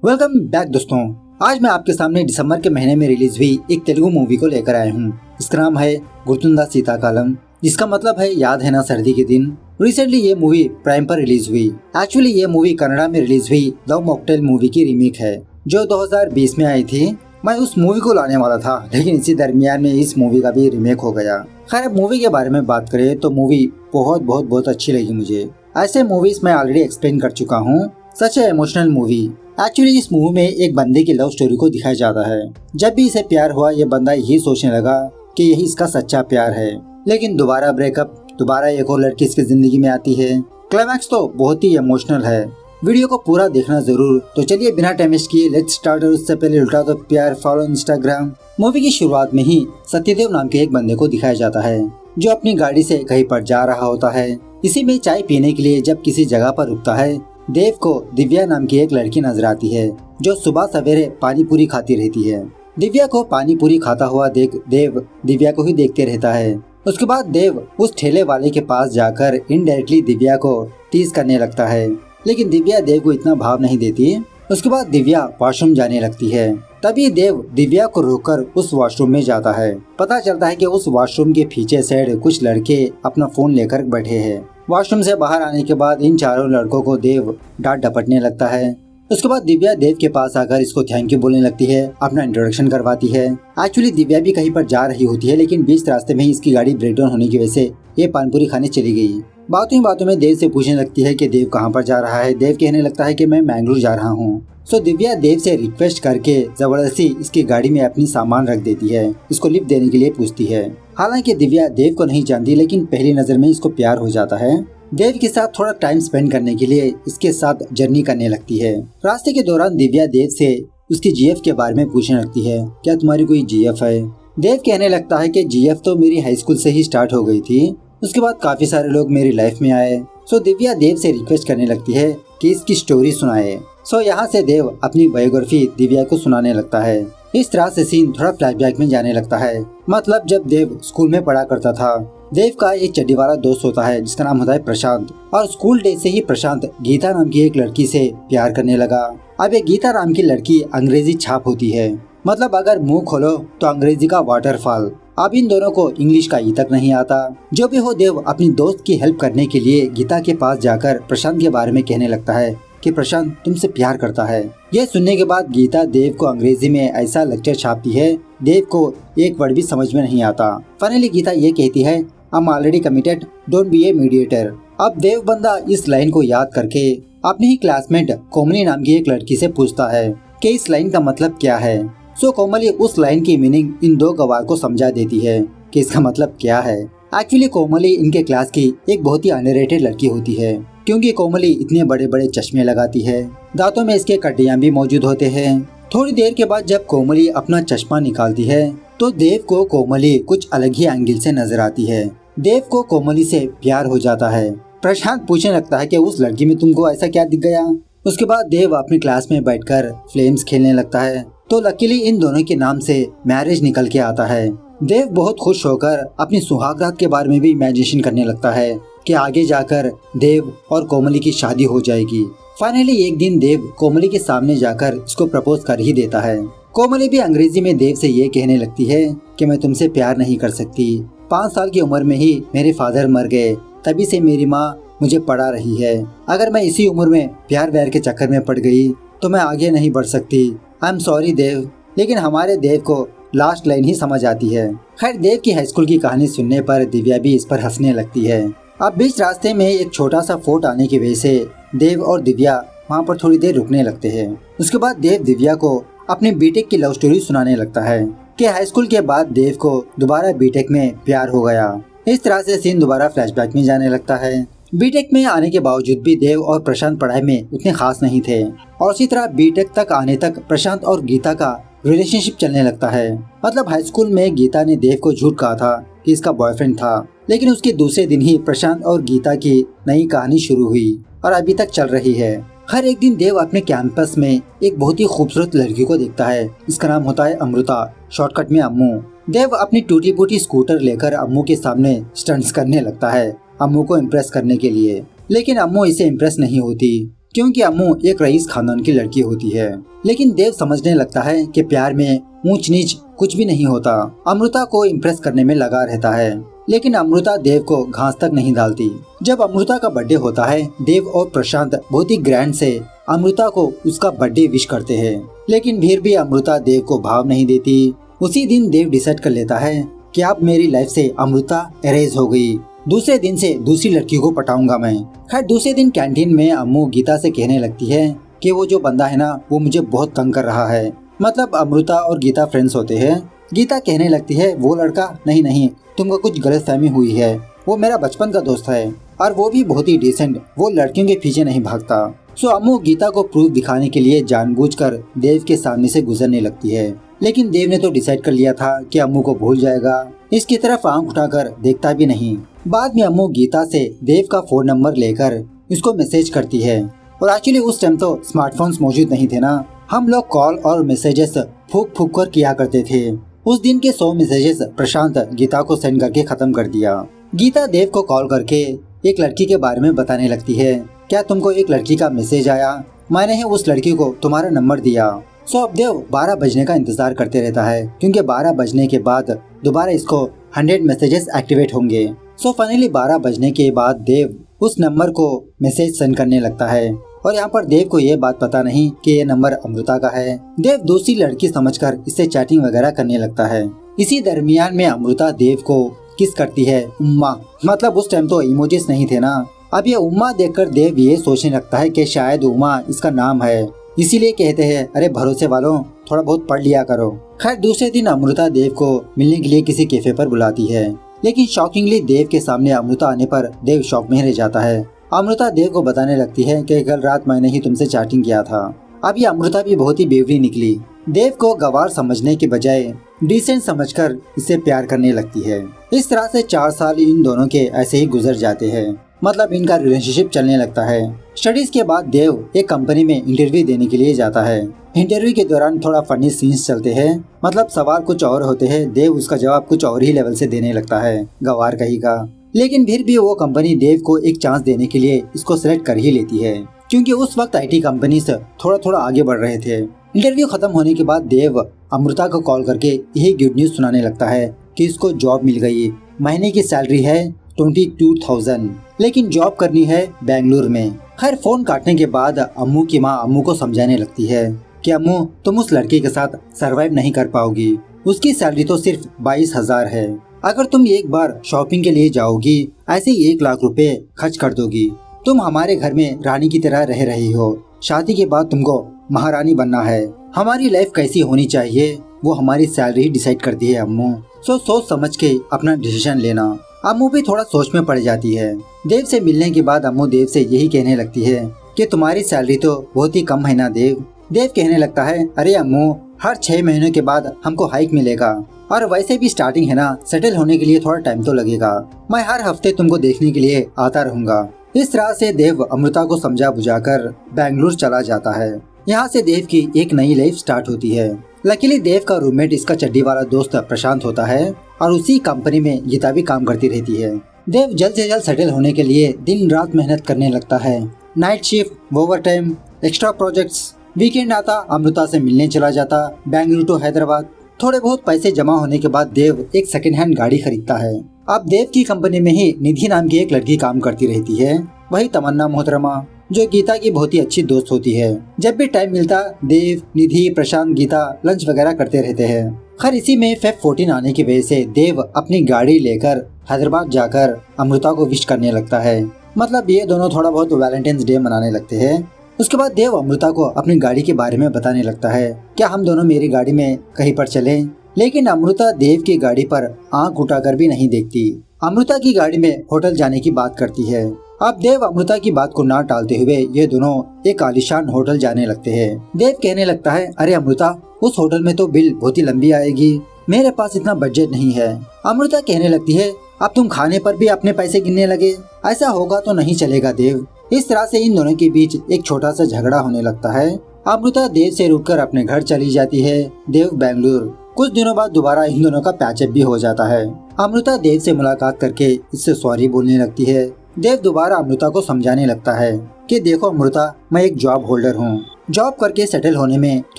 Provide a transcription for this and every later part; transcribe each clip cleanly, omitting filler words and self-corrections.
Welcome back दोस्तों। आज मैं आपके सामने दिसंबर के महीने में रिलीज हुई एक तेलुगु मूवी को लेकर आया हूँ। इसका नाम है गुर्तुंदा शीताकालम, जिसका मतलब है याद है ना सर्दी के दिन। रिसेंटली ये मूवी प्राइम पर रिलीज हुई। एक्चुअली ये मूवी कन्नड़ा में रिलीज हुई लव मॉकटेल मूवी की रीमेक है जो 2020 में आई थी। मैं उस मूवी को लाने वाला था, लेकिन इसी दरमियान में इस मूवी का भी रीमेक हो गया। खैर, अब मूवी के बारे में बात करें तो मूवी बहुत अच्छी लगी मुझे। ऐसे मूवीज मैं ऑलरेडी एक्सप्लेन कर चुका हूँ। सच है इमोशनल मूवी। एक्चुअली इस मूवी में एक बंदे की लव स्टोरी को दिखाया जाता है। जब भी इसे प्यार हुआ, ये बंदा यही सोचने लगा कि यही इसका सच्चा प्यार है, लेकिन दोबारा ब्रेकअप, दोबारा एक और लड़की इसकी जिंदगी में आती है। क्लाइमैक्स तो बहुत ही इमोशनल है। वीडियो को पूरा देखना जरूर। तो चलिए बिना टाइम वेस्ट किए लेट्स स्टार्ट। उससे पहले उल्टा दो प्यार, फॉलो इंस्टाग्राम। मूवी की शुरुआत में ही सत्यदेव नाम के एक बंदे को दिखाया जाता है जो अपनी गाड़ी से कहीं पर जा रहा होता है। इसी में चाय पीने के लिए जब किसी जगह पर रुकता है, देव को दिव्या नाम की एक लड़की नजर आती है जो सुबह सवेरे पानी पूरी खाती रहती है। दिव्या को पानी पूरी खाता हुआ देख देव दिव्या को ही देखते रहता है। उसके बाद देव उस ठेले वाले के पास जाकर इनडायरेक्टली दिव्या को टीज करने लगता है, लेकिन दिव्या देव को इतना भाव नहीं देती। उसके बाद दिव्या वॉशरूम जाने लगती है। तभी देव दिव्या को रोककर उस वॉशरूम में जाता है। पता चलता है कि उस वॉशरूम के पीछे साइड कुछ लड़के अपना फोन लेकर बैठे हैं। वॉशरूम से बाहर आने के बाद इन चारों लड़कों को देव डांट डपटने लगता है। उसके बाद दिव्या देव के पास आकर इसको थैंक यू बोलने लगती है, अपना इंट्रोडक्शन करवाती है। एक्चुअली दिव्या भी कहीं पर जा रही होती है, लेकिन बीच रास्ते में ही इसकी गाड़ी ब्रेकडाउन होने की वजह से ये पानपुरी खाने चली गई। बातों में देव से पूछने लगती है कि देव कहाँ पर जा रहा है। देव कहने लगता है कि मैं मैंगलोर जा रहा हूँ। सो दिव्या देव से रिक्वेस्ट करके जबरदस्ती इसकी गाड़ी में अपनी सामान रख देती है। इसको लिफ्ट देने के लिए पूछती है। हालांकि दिव्या देव को नहीं जानती, लेकिन पहली नजर में इसको प्यार हो जाता है। देव के साथ थोड़ा टाइम स्पेंड करने के लिए इसके साथ जर्नी करने लगती है। रास्ते के दौरान दिव्या देव से उसकी जीएफ के बारे में पूछने लगती है, क्या तुम्हारी कोई जीएफ है? देव कहने लगता है कि जीएफ तो मेरी हाई स्कूल से ही स्टार्ट हो गई थी, उसके बाद काफी सारे लोग मेरी लाइफ में आए। सो दिव्या देव से रिक्वेस्ट करने लगती है कि इसकी स्टोरी सुनाए। सो यहाँ से देव अपनी बायोग्राफी दिव्या को सुनाने लगता है। इस तरह से सीन थोड़ा फ्लैशबैक में जाने लगता है। मतलब जब देव स्कूल में पढ़ा करता था, देव का एक चड्डी वाला दोस्त होता है जिसका नाम होता है प्रशांत, और स्कूल डे से ही प्रशांत गीता नाम की एक लड़की से प्यार करने लगा। अब ये गीता नाम की लड़की अंग्रेजी छाप होती है, मतलब अगर मुंह खोलो तो अंग्रेजी का वाटरफॉल। अब इन दोनों को इंग्लिश का ई तक नहीं आता। जो भी हो, देव अपनी दोस्त की हेल्प करने के लिए गीता के पास जाकर प्रशांत के बारे में कहने लगता है कि प्रशांत तुमसे प्यार करता है। यह सुनने के बाद गीता देव को अंग्रेजी में ऐसा लेक्चर छापती है, देव को एक वर्ड भी समझ में नहीं आता। फाइनली गीता ये कहती है, I am already committed, don't be a mediator. अब देव बंदा इस लाइन को याद करके अपने ही क्लासमेट कोमली नाम की एक लड़की से पूछता है कि इस लाइन का मतलब क्या है। सो कोमली उस लाइन की मीनिंग इन दो गवार को समझा देती है कि इसका मतलब क्या है। एक्चुअली कोमली इनके क्लास की एक बहुत ही अंडररेटेड लड़की होती है, क्योंकि कोमली इतने बड़े बड़े चश्मे लगाती है, दांतों में इसके कड्डियां भी मौजूद होते हैं। थोड़ी देर के बाद जब कोमली अपना चश्मा निकालती है तो देव को कोमली कुछ अलग ही एंगल से नजर आती है। देव को कोमली से प्यार हो जाता है। प्रशांत पूछने लगता है कि उस लड़की में तुमको ऐसा क्या दिख गया। उसके बाद देव अपनी क्लास में बैठकर फ्लेम्स खेलने लगता है, तो लकीली इन दोनों के नाम से मैरिज निकल के आता है। देव बहुत खुश होकर अपनी सुहागरात के बारे में भी इमेजिनेशन करने लगता है कि आगे जाकर देव और कोमली की शादी हो जाएगी। फाइनली एक दिन देव कोमली के सामने जाकर इसको प्रपोज कर ही देता है। कोमली भी अंग्रेजी में देव से ये कहने लगती है कि मैं तुमसे प्यार नहीं कर सकती। 5 साल की उम्र में ही मेरे फादर मर गए, तभी से मेरी माँ मुझे पढ़ा रही है। अगर मैं इसी उम्र में प्यार व्यार के चक्कर में पड़ गई तो मैं आगे नहीं बढ़ सकती। आई एम सॉरी देव। लेकिन हमारे देव को लास्ट लाइन ही समझ आती है। खैर, देव की हाई स्कूल की कहानी सुनने पर दिव्या भी इस पर हंसने लगती है। अब बीच रास्ते में एक छोटा सा फोर्ट आने की वजह से देव और दिव्या वहाँ पर थोड़ी देर रुकने लगते हैं। उसके बाद देव दिव्या को अपनी बीटेक की लव स्टोरी सुनाने लगता है कि हाई स्कूल के बाद देव को दोबारा बीटेक में प्यार हो गया। इस तरह से सीन दोबारा फ्लैशबैक में जाने लगता है। बीटेक में आने के बावजूद भी देव और प्रशांत पढ़ाई में उतने खास नहीं थे, और इसी तरह बीटेक तक आने तक प्रशांत और गीता का रिलेशनशिप चलने लगता है। मतलब हाई स्कूल में गीता ने देव को झूठ कहा था कि इसका बॉयफ्रेंड था, लेकिन उसके दूसरे दिन ही प्रशांत और गीता की नई कहानी शुरू हुई और अभी तक चल रही है। हर एक दिन देव अपने कैंपस में एक बहुत ही खूबसूरत लड़की को देखता है। इसका नाम होता है अमृता, शॉर्टकट में अम्मू। देव अपनी टूटी फूटी स्कूटर लेकर अम्मू के सामने स्टंट्स करने लगता है, अम्मू को इम्प्रेस करने के लिए। लेकिन अम्मू इसे इम्प्रेस नहीं होती। क्योंकि अम्मू एक रईस खानदान की लड़की होती है। लेकिन देव समझने लगता है कि प्यार में ऊंच नीच कुछ भी नहीं होता। अमृता को इम्प्रेस करने में लगा रहता है, लेकिन अमृता देव को घास तक नहीं डालती। जब अमृता का बर्थडे होता है, देव और प्रशांत बहुत ही ग्रैंड से अमृता को उसका बर्थडे विश करते हैं, लेकिन फिर भी अमृता देव को भाव नहीं देती। उसी दिन देव डिसाइड कर लेता है कि अब मेरी लाइफ से अमृता एरेज हो गई, दूसरे दिन से दूसरी लड़की को पटाऊंगा मैं। खैर दूसरे दिन कैंटीन में अम्मू गीता से कहने लगती है कि वो जो बंदा है ना, वो मुझे बहुत तंग कर रहा है। मतलब अमृता और गीता फ्रेंड्स होते हैं। गीता कहने लगती है वो लड़का नहीं, तुमको कुछ गलतफहमी हुई है, वो मेरा बचपन का दोस्त है और वो भी बहुत ही डिसेंट, वो लड़कियों के पीछे नहीं भागता। सो अम्मू गीता को प्रूफ दिखाने के लिए जानबूझकर देव के सामने से गुजरने लगती है, लेकिन देव ने तो डिसाइड कर लिया था कि अम्मू को भूल जाएगा, इसकी तरफ आंख उठाकर देखता भी नहीं। बाद में अम्मू गीता से देव का फोन नंबर लेकर उसको मैसेज करती है, और एक्चुअली उस टाइम तो स्मार्टफोन्स मौजूद नहीं थे ना, हम लोग कॉल और मैसेजेस फूक फूक कर किया करते थे। उस दिन के 100 मैसेजेस प्रशांत गीता को सेंड करके खत्म कर दिया। गीता देव को कॉल करके एक लड़की के बारे में बताने लगती है, क्या तुमको एक लड़की का मैसेज आया, मैंने ही उस लड़की को तुम्हारा नंबर दिया। सो अब देव 12 बजने का इंतजार करते रहता है, क्योंकि 12 बजने के बाद दोबारा इसको 100 मैसेजेस एक्टिवेट होंगे। सो फाइनली 12 बजने के बाद देव उस नंबर को मैसेज सेंड करने लगता है, और यहाँ पर देव को ये बात पता नहीं कि ये नंबर अमृता का है। देव दूसरी लड़की समझकर इससे चैटिंग वगैरह करने लगता है। इसी दरमियान में अमृता देव को किस करती है, उम्मा। मतलब उस टाइम तो इमोजीज नहीं थे ना। अब ये उम्मा देखकर देव ये सोचने लगता है कि शायद उम्मा इसका नाम है, इसीलिए कहते हैं अरे भरोसे वालों थोड़ा बहुत पढ़ लिया करो। खैर दूसरे दिन अमृता देव को मिलने के लिए किसी कैफे पर बुलाती है, लेकिन शॉकिंगली देव के सामने अमृता आने पर देव शॉक में रह जाता है। अमृता देव को बताने लगती है कि कल रात मैंने ही तुमसे चैटिंग किया था। अब ये अमृता भी बहुत ही बेवड़ी निकली। देव को गवार समझने के बजाय डिसेंट समझकर इससे प्यार करने लगती है। इस तरह से 4 साल इन दोनों के ऐसे ही गुजर जाते हैं। मतलब इनका रिलेशनशिप चलने लगता है। स्टडीज के बाद देव एक कंपनी में इंटरव्यू देने के लिए जाता है। इंटरव्यू के दौरान थोड़ा फनी सीन्स चलते हैं। मतलब सवाल कुछ और होते हैं, देव उसका जवाब कुछ और ही लेवल से देने लगता है, गवार कहीं का। लेकिन फिर भी वो कंपनी देव को एक चांस देने के लिए इसको सिलेक्ट कर ही लेती है, क्योंकि उस वक्त आईटी कंपनी से थोड़ा आगे बढ़ रहे थे। इंटरव्यू खत्म होने के बाद देव अमृता को कॉल करके यही गुड न्यूज सुनाने लगता है कि इसको जॉब मिल गई। महीने की सैलरी है 22,000, लेकिन जॉब करनी है बेंगलुरु में। खैर फोन काटने के बाद अम्मू की माँ अम्मू को समझाने लगती है कि अम्मू तुम उस लड़के के साथ सरवाइव नहीं कर पाओगी, उसकी सैलरी तो सिर्फ 22,000 है। अगर तुम एक बार शॉपिंग के लिए जाओगी ऐसे ही 1 लाख रुपए खर्च कर दोगी। तुम हमारे घर में रानी की तरह रह रही हो, शादी के बाद तुमको महारानी बनना है। हमारी लाइफ कैसी होनी चाहिए वो हमारी सैलरी डिसाइड करती है अम्मू। सोच समझ के अपना डिसीजन लेना। अम्मू भी थोड़ा सोच में पड़ जाती है। देव से मिलने के बाद अम्मू देव से यही कहने लगती है कि तुम्हारी सैलरी तो बहुत ही कम है ना देव। देव कहने लगता है अरे अम्मू हर 6 महीनों के बाद हमको हाइक मिलेगा, और वैसे भी स्टार्टिंग है ना, सेटल होने के लिए थोड़ा टाइम तो लगेगा। मैं हर हफ्ते तुमको देखने के लिए आता रहूंगा। इस तरह से देव अमृता को समझा बुझाकर बेंगलुरु चला जाता है। यहाँ से देव की एक नई लाइफ स्टार्ट होती है। लकीली देव का रूममेट इसका चड्डी वाला दोस्त प्रशांत होता है, और उसी कंपनी में गीता भी काम करती रहती है। देव जल्द से जल्द सेटल होने के लिए दिन रात मेहनत करने लगता है। Night shift, over time, extra projects. Weekend आता अमृता से मिलने चला जाता बेंगलुरु टू हैदराबाद। थोड़े बहुत पैसे जमा होने के बाद देव एक सेकंड हैंड गाड़ी खरीदता है। अब देव की कंपनी में ही निधि नाम की एक लड़की काम करती रहती है, वही तमन्ना मोहतरमा, जो गीता की बहुत ही अच्छी दोस्त होती है। जब भी टाइम मिलता देव, निधि, प्रशांत, गीता लंच वगैरह करते रहते हैं। खैर इसी में फेब 14 आने की वजह से देव अपनी गाड़ी लेकर हैदराबाद जाकर अमृता को विश करने लगता है। मतलब ये दोनों थोड़ा बहुत वैलेंटाइंस डे मनाने लगते हैं। उसके बाद देव अमृता को अपनी गाड़ी के बारे में बताने लगता है, क्या हम दोनों मेरी गाड़ी में कहीं पर चलें? लेकिन अमृता देव की गाड़ी पर आंख उठाकर भी नहीं देखती। अमृता की गाड़ी में होटल जाने की बात करती है। अब देव अमृता की बात को ना टालते हुए ये दोनों एक आलीशान होटल जाने लगते हैं। देव कहने लगता है अरे अमृता उस होटल में तो बिल बहुत ही लंबी आएगी, मेरे पास इतना बजट नहीं है। अमृता कहने लगती है अब तुम खाने पर भी अपने पैसे गिनने लगे, ऐसा होगा तो नहीं चलेगा देव। इस तरह से इन दोनों के बीच एक छोटा सा झगड़ा होने लगता है। अमृता देव से रुककर अपने घर चली जाती है। देव बेंगलुरु। कुछ दिनों बाद दोबारा इन दोनों का पैचअप भी हो जाता है। अमृता देव से मुलाकात करके इससे सॉरी बोलने लगती है। देव दोबारा अमृता को समझाने लगता है कि देखो अमृता, मैं एक जॉब होल्डर हूँ। जॉब करके सेटल होने में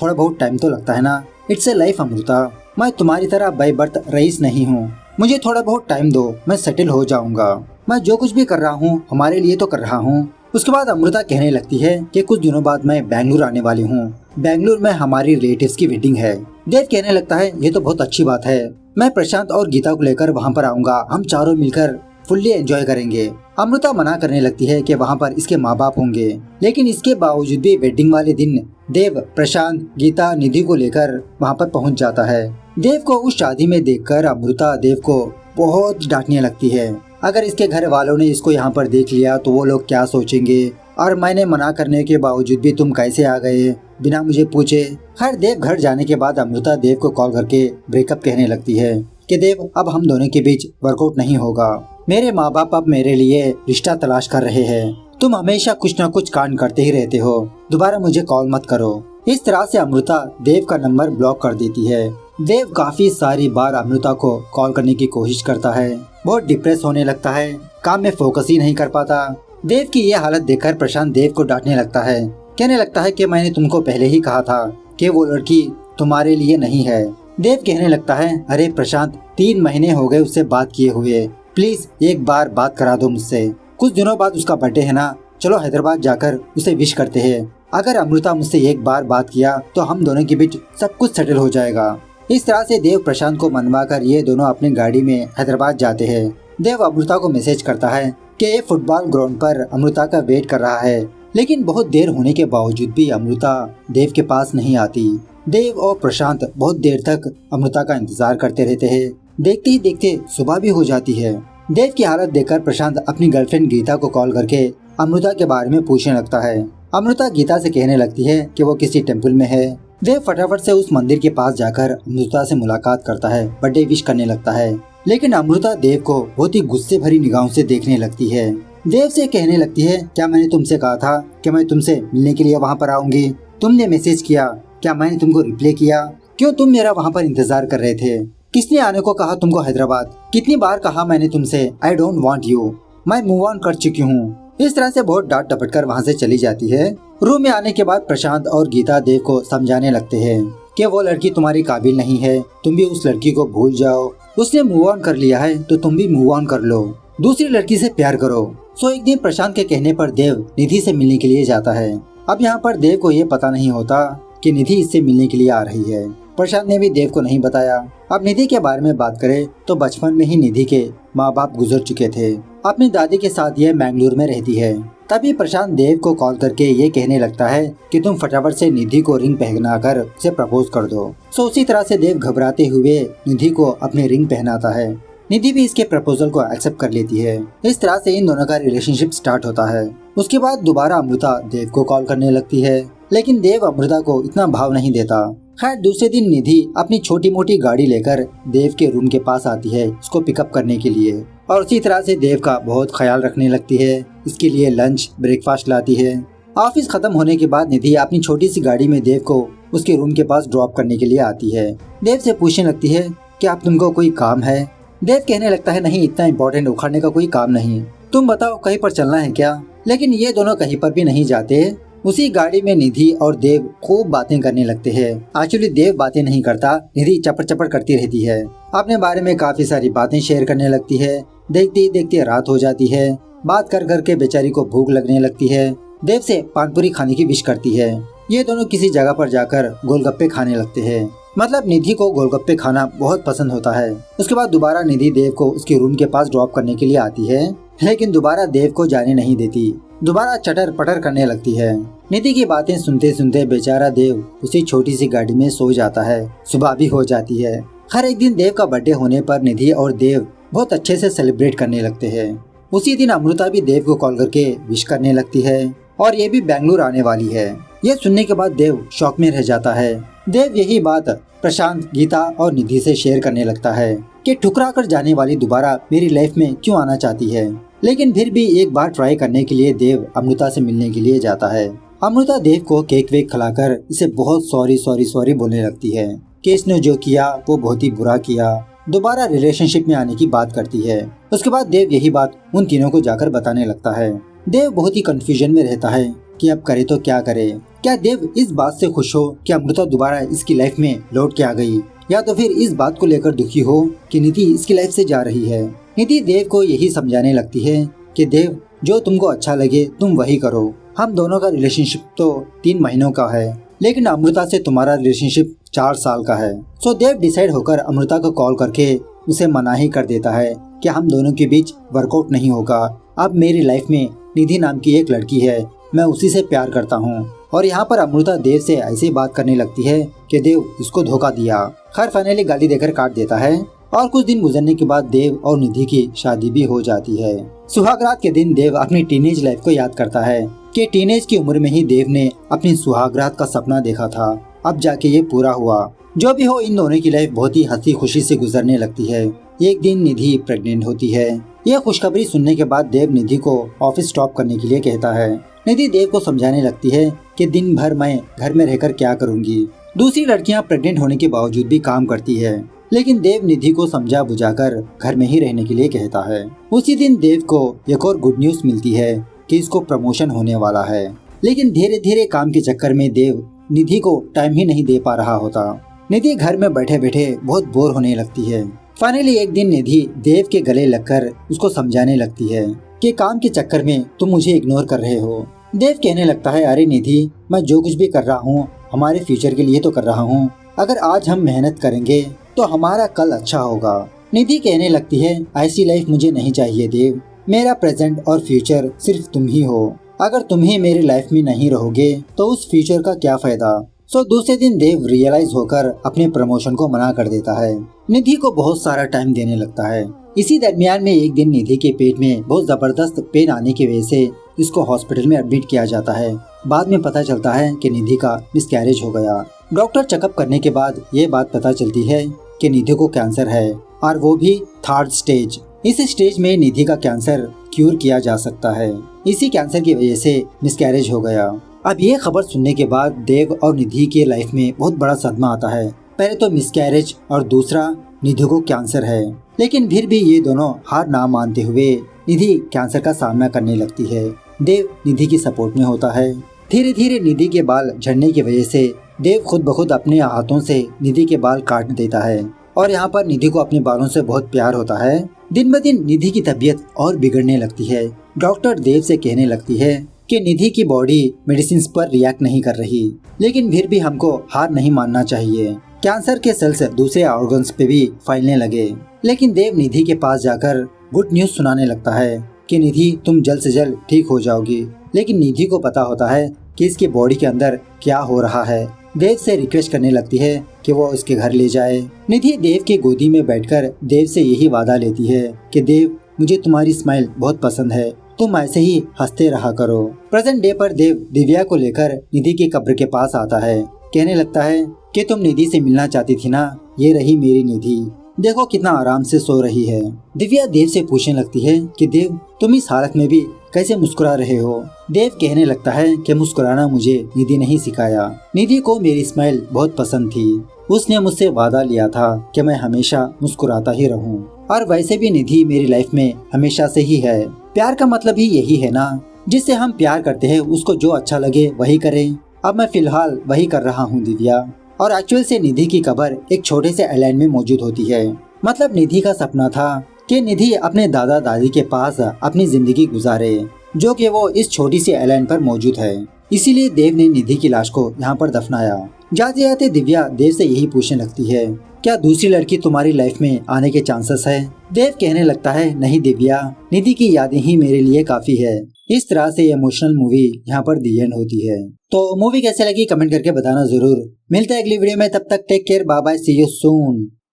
थोड़ा बहुत टाइम तो लगता है ना। इट्स ए लाइफ अमृता, मैं तुम्हारी तरह बाय बर्थ रईस नहीं हूँ। मुझे थोड़ा बहुत टाइम दो, मैं सेटल हो जाऊंगा। मैं जो कुछ भी कर रहा हूँ हमारे लिए तो कर रहा हूँ। उसके बाद अमृता कहने लगती है कि कुछ दिनों बाद मैं बेंगलुरु आने वाली हूँ। बेंगलुरु में हमारी रिलेटिव्स की वेडिंग है। देव कहने लगता है ये तो बहुत अच्छी बात है, मैं प्रशांत और गीता को लेकर वहाँ पर आऊंगा, हम चारों मिलकर फुल्ली एंजॉय करेंगे। अमृता मना करने लगती है कि वहाँ पर इसके माँ बाप होंगे, लेकिन इसके बावजूद भी वेडिंग वाले दिन देव प्रशांत, गीता, निधि को लेकर वहाँ पर पहुँच जाता है। देव को उस शादी में देखकर अमृता देव को बहुत डांटने लगती है। अगर इसके घर वालों ने इसको यहाँ पर देख लिया तो वो लोग क्या सोचेंगे, और मैंने मना करने के बावजूद भी तुम कैसे आ गए बिना मुझे पूछे। खैर देव घर जाने के बाद अमृता देव को कॉल करके ब्रेकअप कहने लगती है कि देव अब हम दोनों के बीच वर्कआउट नहीं होगा। मेरे माँ बाप अब मेरे लिए रिश्ता तलाश कर रहे हैं। तुम हमेशा कुछ न कुछ कांड करते ही रहते हो, दोबारा मुझे कॉल मत करो। इस तरह से अमृता देव का नंबर ब्लॉक कर देती है। देव काफी सारी बार अमृता को कॉल करने की कोशिश करता है। बहुत डिप्रेस होने लगता है, काम में फोकस ही नहीं कर पाता। देव की ये हालत देखकर प्रशांत देव को डांटने लगता है, कहने लगता है कि मैंने तुमको पहले ही कहा था कि वो लड़की तुम्हारे लिए नहीं है। देव कहने लगता है अरे प्रशांत, 3 महीने हो गए उससे बात किए हुए, प्लीज एक बार बात करा दो मुझसे। कुछ दिनों बाद उसका बर्थडे है ना, चलो हैदराबाद जाकर उसे विश करते हैं। अगर अमृता मुझसे एक बार बात किया तो हम दोनों के बीच सब कुछ सेटल हो जाएगा। इस तरह से देव प्रशांत को मनवा कर ये दोनों अपनी गाड़ी में हैदराबाद जाते हैं। देव अमृता को मैसेज करता है कि ये फुटबॉल ग्राउंड पर अमृता का वेट कर रहा है, लेकिन बहुत देर होने के बावजूद भी अमृता देव के पास नहीं आती। देव और प्रशांत बहुत देर तक अमृता का इंतजार करते रहते हैं। देखते ही देखते सुबह भी हो जाती है। देव की हालत देखकर प्रशांत अपनी गर्लफ्रेंड गीता को कॉल करके अमृता के बारे में पूछने लगता है। अमृता गीता से कहने लगती है कि वो किसी टेम्पल में है। देव फटाफट से उस मंदिर के पास जाकर अमृता से मुलाकात करता है, बर्थडे विश करने लगता है, लेकिन अमृता देव को बहुत ही गुस्से भरी निगाहों से देखने लगती है। देव से कहने लगती है क्या मैंने तुमसे कहा था कि मैं तुमसे मिलने के लिए वहाँ पर आऊंगी? तुमने मैसेज किया, क्या मैंने तुमको रिप्लाई किया? क्यों तुम मेरा वहाँ पर इंतजार कर रहे थे? किसने आने को कहा तुमको हैदराबाद? कितनी बार कहा मैंने तुमसे आई डोंट वांट यू, मैं मूव ऑन कर चुकी हूँ। इस तरह से बहुत डांट डपट कर वहाँ से चली जाती है। रूम में आने के बाद प्रशांत और गीता देव को समझाने लगते हैं कि वो लड़की तुम्हारी काबिल नहीं है, तुम भी उस लड़की को भूल जाओ। उसने मूव ऑन कर लिया है तो तुम भी मूव ऑन कर लो, दूसरी लड़की से प्यार करो। सो एक दिन प्रशांत के कहने पर देव निधि से मिलने के लिए जाता है। अब यहाँ पर देव को ये पता नहीं होता कि निधि इससे मिलने के लिए आ रही है। प्रशांत ने भी देव को नहीं बताया। अब निधि के बारे में बात करें तो बचपन में ही निधि के माँ बाप गुजर चुके थे। अपनी दादी के साथ ये बेंगलुरु में रहती है। तभी प्रशांत देव को कॉल करके ये कहने लगता है कि तुम फटाफट से निधि को रिंग पहना कर उसे प्रपोज कर दो। सो उसी तरह से देव घबराते हुए निधि को अपनी रिंग पहनाता है। निधि भी इसके प्रपोजल को एक्सेप्ट कर लेती है। इस तरह से इन दोनों का रिलेशनशिप स्टार्ट होता है। उसके बाद दोबारा अमृता देव को कॉल करने लगती है, लेकिन देव अमृता को इतना भाव नहीं देता। खैर दूसरे दिन निधि अपनी छोटी मोटी गाड़ी लेकर देव के रूम के पास आती है उसको पिकअप करने के लिए, और उसी तरह से देव का बहुत ख्याल रखने लगती है। इसके लिए लंच ब्रेकफास्ट लाती है। ऑफिस खत्म होने के बाद निधि अपनी छोटी सी गाड़ी में देव को उसके रूम के पास ड्रॉप करने के लिए आती है। देव से पूछने लगती है कि आप तुमको कोई काम है? देव कहने लगता है नहीं, इतना इम्पोर्टेंट उखाड़ने का कोई काम नहीं, तुम बताओ कहीं पर चलना है क्या? लेकिन ये दोनों कहीं पर भी नहीं जाते। उसी गाड़ी में निधि और देव खूब बातें करने लगते हैं। एक्चुअली देव बातें नहीं करता, निधि चपड़ चपड़ करती रहती है। अपने बारे में काफी सारी बातें शेयर करने लगती है। देखते ही देखते रात हो जाती है। बात कर कर के बेचारी को भूख लगने लगती है। देव से पानपुरी खाने की विश करती है। ये दोनों किसी जगह पर जाकर गोलगप्पे खाने लगते हैं। मतलब निधि को गोलगप्पे खाना बहुत पसंद होता है। उसके बाद दोबारा निधि देव को उसके रूम के पास ड्रॉप करने के लिए आती है, लेकिन दोबारा देव को जाने नहीं देती। दोबारा चटर पटर करने लगती है। निधि की बातें सुनते सुनते बेचारा देव उसी छोटी सी गाड़ी में सो जाता है। सुबह भी हो जाती है। हर एक दिन देव का बर्थडे होने पर निधि और देव बहुत अच्छे से सेलिब्रेट करने लगते हैं। उसी दिन अमृता भी देव को कॉल करके विश करने लगती है और ये भी बेंगलुरु आने वाली है। ये सुनने के बाद देव शॉक में रह जाता है। देव यही बात प्रशांत, गीता और निधि से शेयर करने लगता है कि ठुकरा कर जाने वाली दोबारा मेरी लाइफ में क्यों आना चाहती है। लेकिन फिर भी एक बार ट्राई करने के लिए देव अमृता से मिलने के लिए जाता है। अमृता देव को केक वेक खिलाकर इसे बहुत सॉरी बोलने लगती है कि इसने जो किया वो बहुत ही बुरा किया। दोबारा रिलेशनशिप में आने की बात करती है। उसके बाद देव यही बात उन तीनों को जाकर बताने लगता है। देव बहुत ही कंफ्यूजन में रहता है कि अब करे तो क्या करे। क्या देव इस बात से खुश हो कि अमृता दोबारा इसकी लाइफ में लौट के आ गई, या तो फिर इस बात को लेकर दुखी हो कि निधि इसकी लाइफ से जा रही है। निधि देव को यही समझाने लगती है कि देव, जो तुमको अच्छा लगे तुम वही करो। हम दोनों का रिलेशनशिप तो 3 महीनों का है, लेकिन अमृता से तुम्हारा रिलेशनशिप 4 साल का है। सो देव डिसाइड होकर अमृता को कॉल करके उसे मना ही कर देता है कि हम दोनों के बीच वर्कआउट नहीं होगा। अब मेरी लाइफ में निधि नाम की एक लड़की है, मैं उसी से प्यार करता हूँ। और यहाँ पर अमृता देव से ऐसी बात करने लगती है कि देव इसको धोखा दिया। खैर फाइनली गाली देकर काट देता है और कुछ दिन गुजरने के बाद देव और निधि की शादी भी हो जाती है। सुहागरात के दिन देव अपनी टीनेज लाइफ को याद करता है कि टीनेज की उम्र में ही देव ने अपनी सुहागरात का सपना देखा था, अब जाके ये पूरा हुआ। जो भी हो, इन दोनों की लाइफ बहुत ही हंसी खुशी से गुजरने लगती है। एक दिन निधि प्रेग्नेंट होती है। यह खुशखबरी सुनने के बाद देव निधि को ऑफिस ड्रॉप करने के लिए कहता है। निधि देव को समझाने लगती है कि दिन भर मैं घर में रहकर क्या करूंगी। दूसरी लड़कियां प्रेग्नेंट होने के बावजूद भी काम करती है, लेकिन देव निधि को समझा बुझाकर घर में ही रहने के लिए कहता है। उसी दिन देव को एक और गुड न्यूज मिलती है कि इसको प्रमोशन होने वाला है, लेकिन धीरे धीरे काम के चक्कर में देव निधि को टाइम ही नहीं दे पा रहा होता। निधि घर में बैठे बैठे बहुत बोर होने लगती है। फाइनली एक दिन निधि देव के गले लगकर उसको समझाने लगती है कि काम के चक्कर में तुम मुझे इग्नोर कर रहे हो। देव कहने लगता है, अरे निधि, मैं जो कुछ भी कर रहा हूँ हमारे फ्यूचर के लिए तो कर रहा हूँ। अगर आज हम मेहनत करेंगे तो हमारा कल अच्छा होगा। निधि कहने लगती है, ऐसी लाइफ मुझे नहीं चाहिए देव, मेरा प्रेजेंट और फ्यूचर सिर्फ तुम ही हो। अगर तुम ही मेरी लाइफ में नहीं रहोगे तो उस फ्यूचर का क्या फायदा। सो दूसरे दिन देव रियलाइज होकर अपने प्रमोशन को मना कर देता है। निधि को बहुत सारा टाइम देने लगता है। इसी दरमियान में एक दिन निधि के पेट में बहुत जबरदस्त पेन आने की वजह से इसको हॉस्पिटल में एडमिट किया जाता है। बाद में पता चलता है कि निधि का मिसकैरेज हो गया। डॉक्टर चेकअप करने के बाद ये बात पता चलती है कि निधि को कैंसर है, और वो भी 3rd स्टेज। इस स्टेज में निधि का कैंसर क्यूर किया जा सकता है। इसी कैंसर की वजह से मिसकैरेज हो गया। अब ये खबर सुनने के बाद देव और निधि के लाइफ में बहुत बड़ा सदमा आता है। पहले तो मिसकैरेज और दूसरा निधि को कैंसर है, लेकिन फिर भी ये दोनों हार ना मानते हुए निधि कैंसर का सामना करने लगती है। देव निधि की सपोर्ट में होता है। धीरे धीरे निधि के बाल झड़ने की वजह से देव खुद ब खुद अपने हाथों से निधि के बाल काट देता है, और यहाँ पर निधि को अपने बालों से बहुत प्यार होता है। दिन ब दिन निधि की तबीयत और बिगड़ने लगती है। डॉक्टर देव से कहने लगती है कि निधि की बॉडी मेडिसिन पर रिएक्ट नहीं कर रही, लेकिन फिर भी हमको हार नहीं मानना चाहिए। कैंसर के सेल्स दूसरे ऑर्गन्स पे भी फैलने लगे। लेकिन देव निधि के पास जाकर गुड न्यूज सुनाने लगता है कि निधि, तुम जल्द से जल्द ठीक हो जाओगी। लेकिन निधि को पता होता है कि इसके बॉडी के अंदर क्या हो रहा है। देव से रिक्वेस्ट करने लगती है कि वो इसके घर ले जाए। निधि देव की गोदी में बैठकर देव से यही वादा लेती है कि देव, मुझे तुम्हारी स्माइल बहुत पसंद है, तुम ऐसे ही हंसते रहा करो। प्रेजेंट डे पर देव दिव्या को लेकर निधि की कब्र के पास आता है। कहने लगता है कि तुम निधि से मिलना चाहती थी ना, ये रही मेरी निधि, देखो कितना आराम से सो रही है। दिव्या देव से पूछने लगती है कि देव, तुम इस हालत में भी कैसे मुस्कुरा रहे हो। देव कहने लगता है कि मुस्कुराना मुझे निधि नहीं सिखाया, निधि को मेरी स्माइल बहुत पसंद थी, उसने मुझसे वादा लिया था कि मैं हमेशा मुस्कुराता ही रहूं, और वैसे भी निधि मेरी लाइफ में हमेशा से ही है। प्यार का मतलब ही यही है ना, जिससे हम प्यार करते हैं उसको जो अच्छा लगे वही करें। अब मैं फिलहाल वही कर रहा हूँ दिव्या। और एक्चुअल से निधि की कब्र एक छोटे से आइलैंड में मौजूद होती है। मतलब निधि का सपना था कि निधि अपने दादा दादी के पास अपनी जिंदगी गुजारे, जो कि वो इस छोटी सी आइलैंड पर मौजूद है। इसीलिए देव ने निधि की लाश को यहाँ पर दफनाया। जाते जाते दिव्या देव से यही पूछने लगती है, क्या दूसरी लड़की तुम्हारी लाइफ में आने के चांसेस है। देव कहने लगता है, नहीं दिव्या, निधि की यादें ही मेरे लिए काफी है। इस तरह से इमोशनल मूवी यहाँ पर दी एंड होती है। तो मूवी कैसे लगी कमेंट करके बताना जरूर। मिलते हैं अगली वीडियो में, तब तक take care, bye bye, see you soon.